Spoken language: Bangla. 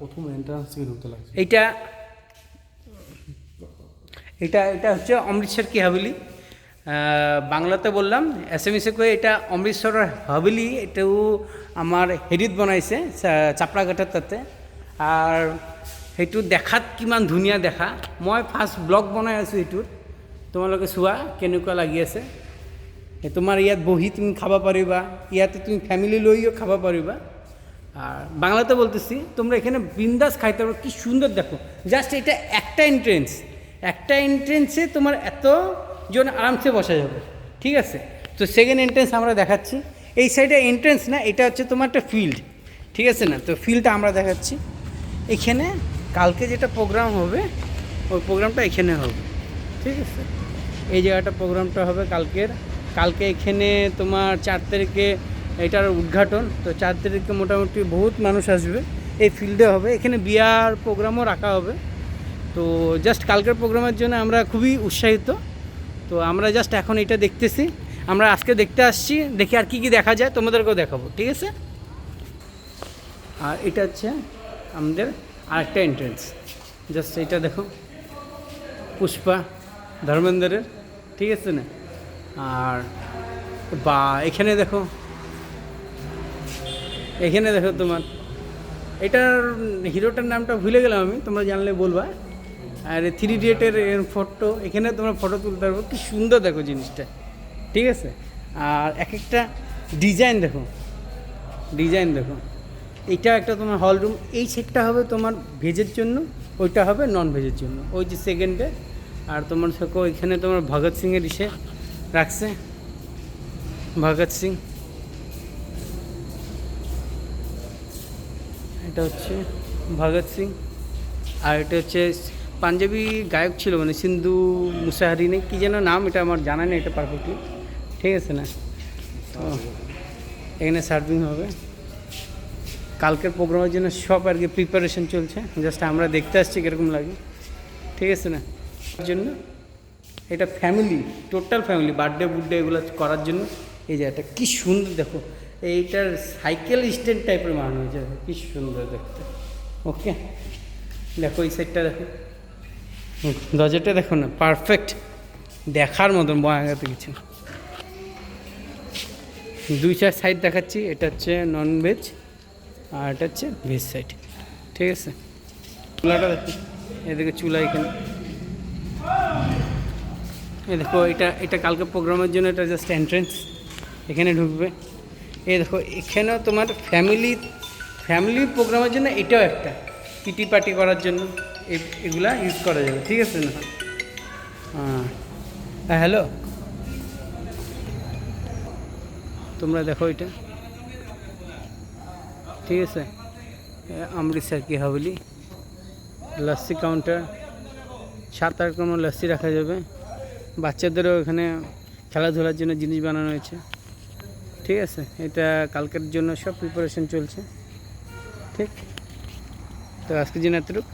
প্রথম এন্ট্রান্স থেকে ঢুকতে লাগছে। এইটা এটা এটা হচ্ছে অমৃতসর কি হাভেলি, বাংলাতে বললাম, এসএমএসে কয়ে এটা অমৃতসরের হাভেলি। এটাও আমার হেৰিত বনাইছে চাপৰাঘাটৰ তাতে। আর সেইটো দেখাত কিমান ধুনীয়া দেখা। মই ফাৰ্ষ্ট ব্লগ বনাই আছোঁ সেইটোত, তোমালোকে চোৱা কেনেকুৱা লাগি আছে। তোমাৰ ইয়াত বহি তুমি খাব পাৰিবা, ইয়াতে তুমি ফ্যামিলি লইও খাব পাৰিবা। আর বাংলাতে বলতেছি, তোমরা এখানে বিন্দাস খাইতে পারো। কি সুন্দর দেখো, জাস্ট এটা একটা এন্ট্রেন্সে তোমার এতজন আরামসে বসা যাবে, ঠিক আছে। তো সেকেন্ড এন্ট্রেন্স আমরা দেখাচ্ছি। এই সাইডে এন্ট্রেন্স না, এটা হচ্ছে তোমার একটা ফিল্ড, ঠিক আছে না। তো ফিল্ডটা আমরা দেখাচ্ছি। এখানে কালকে যেটা প্রোগ্রাম হবে, ওই প্রোগ্রামটা এখানে হবে, ঠিক আছে। এই জায়গাটা প্রোগ্রামটা হবে কালকে এখানে তোমার 4 তারিখে এটার উদ্ঘাটন। তো 4 তারিখে মোটামুটি বহুত মানুষ আসবে, এই ফিল্ডে হবে। এখানে বিয়ার প্রোগ্রামও রাখা হবে। তো জাস্ট কালকের প্রোগ্রামের জন্য আমরা খুবই উৎসাহিত। তো আমরা জাস্ট এখন এটা দেখতেছি, আমরা আজকে দেখতে আসছি, দেখি আর কি দেখা যায় তোমাদেরকেও দেখাবো, ঠিক আছে। আর এটা হচ্ছে আমাদের আরেকটা এন্ট্রেন্স, জাস্ট এটা দেখো, পুষ্পা ধর্মেন্দ্রের, ঠিক আছে না। আর বা এখানে দেখো তোমার এটার হিরোটার নামটা ভুলে গেলাম আমি, তোমরা জানলে বলবা। আর 3 ইডিয়টের ফটো, এখানে তোমরা ফটো তুলতে পারবো। কি সুন্দর দেখো জিনিসটা, ঠিক আছে। আর এক একটা ডিজাইন দেখো, এইটা একটা তোমার হল রুম। এই সেটটা হবে তোমার ভেজের জন্য, ওইটা হবে নন ভেজের জন্য, ওই যে সেকেন্ডে। আর তোমার দেখো এখানে তোমার ভগৎ সিংয়ের ইসে রাখছে, ভগৎ সিং। এটা হচ্ছে ভগৎ সিং। আর এটা হচ্ছে পাঞ্জাবি গায়ক ছিল, মানে সিন্ধু মুসাহারি নেই কী যেন নাম, এটা আমার জানা নেই এটা পারফেক্টলি, ঠিক আছে না। তো এখানে সার্ভিং হবে কালকের প্রোগ্রামের জন্য, সব আর কি প্রিপারেশন চলছে। জাস্ট আমরা দেখতে আসছি কীরকম লাগে, ঠিক আছে না। তার জন্য এটা ফ্যামিলি, টোটাল ফ্যামিলি, বার্থডে এগুলো করার জন্য এই জায়গাটা কি সুন্দর দেখো। এইটার সাইকেল স্ট্যান্ড টাইপের বানানো হয়েছে, কি সুন্দর দেখতে। ওকে, দেখো এই সাইডটা দেখো, দরজাটা দেখো না, পারফেক্ট দেখার মতন, বয়াগাতে কিছু। 2-4 সাইড দেখাচ্ছি। এটা হচ্ছে নন ভেজ আর এটা হচ্ছে ভেজ সাইড, ঠিক আছে। চুলাটা দেখো, এদিকে চুলা এখানে, এই দেখো এটা কালকে প্রোগ্রামের জন্য এটা জাস্ট এন্ট্রেন্স, এখানে ঢুকবে। এই দেখো এখানেও তোমার ফ্যামিলি প্রোগ্রামের জন্য এটাও একটা কিটি পার্টি করার জন্য এগুলা ইউজ করা যাবে, ঠিক আছে না। হ্যাঁ হ্যালো, তোমরা দেখো এটা, ঠিক আছে। অমৃতসর কি হাভেলি, লস্যি কাউন্টার, 7-8 রকমের লস্যি রাখা যাবে। বাচ্চাদেরও এখানে খেলাধুলার জন্য জিনিস বানানো হয়েছে, ঠিক আছে। এটা কালকের জন্য সব প্রিপারেশন চলছে, ঠিক। তো আজকের জন্য এতটুকু।